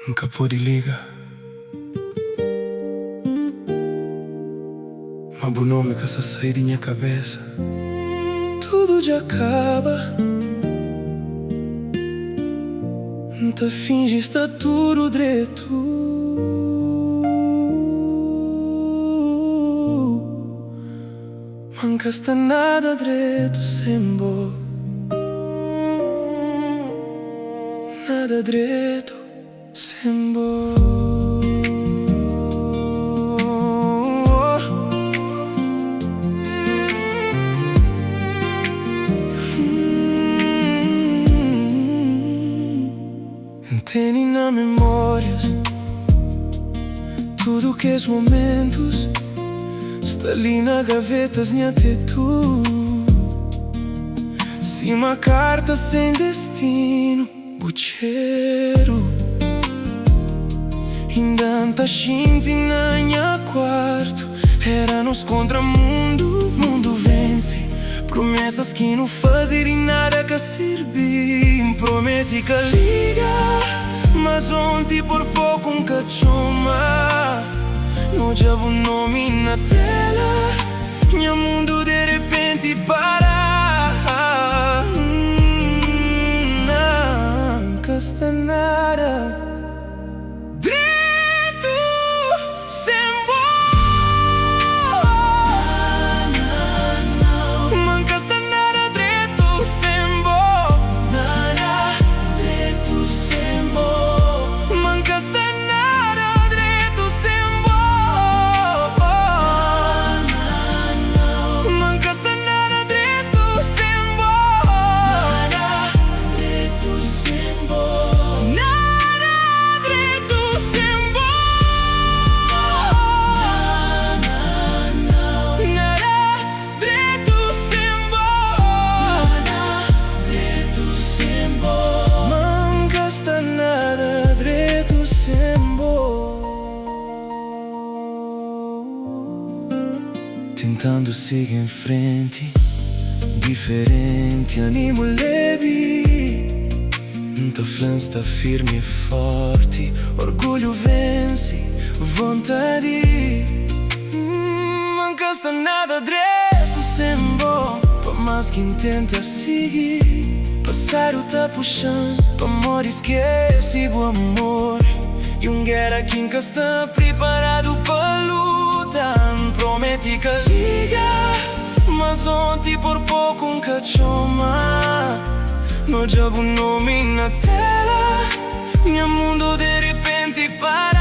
nunca pode ligar. Mas o nome que essa sair de minha cabeça. Tudo já acaba. Nunca finge estar tudo direito. Manca está nada direito sem bo. Nada direito sem bo. Tem na memórias tudo que é momentos. Está ali na gavetas, minha tu. Se uma carta sem destino, bucheiro. Ainda tá gente na minha quarto. Era-nos contra mundo, mundo vence. Promessas que não fazem nada que servir. Promete que liga, mas ontem por pouco um cachoma. No diabo nome na tela, meu mundo de repente para. Não custa nada. Tentando seguir em frente, diferente, animo leve. Nunca flan está firme e forte, orgulho vence, vontade. Nunca está nada direito sem bom. Para mais que tenta seguir, passar o tá puxando, para amor esquece o amor. E guerra que nunca está preparado para luta. Promete que liga, mas ontem por pouco um cachoma. No diabo nome na tela, meu mundo de repente para.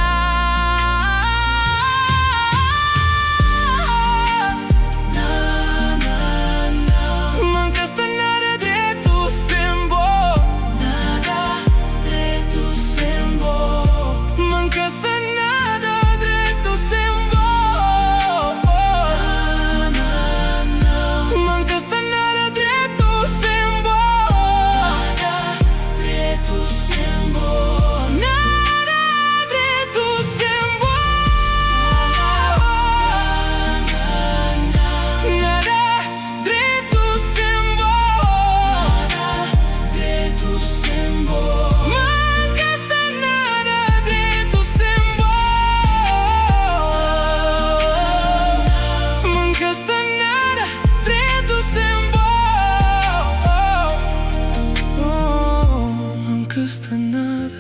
Custa nada,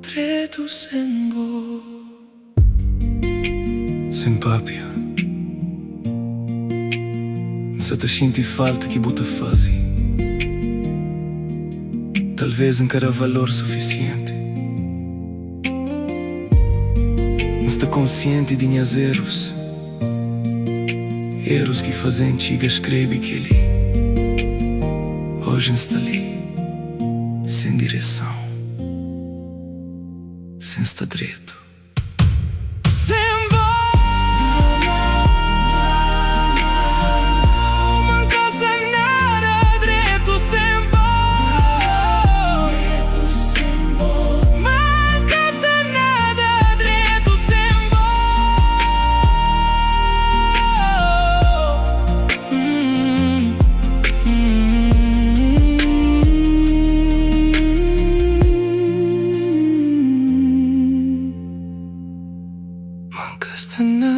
direito sem bo. Sem papia. Se te senti falta que buta fazi. Talvez encara valor suficiente. Está consciente de minhas erros. Erros que fazem antiga escreve que ele hoje está ali. Sem direção, sem estar direito.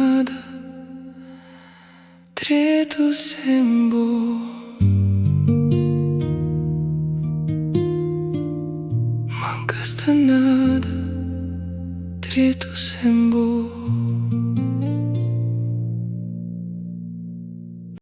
nada tretu sembo. Manca sta nada tretu sembo.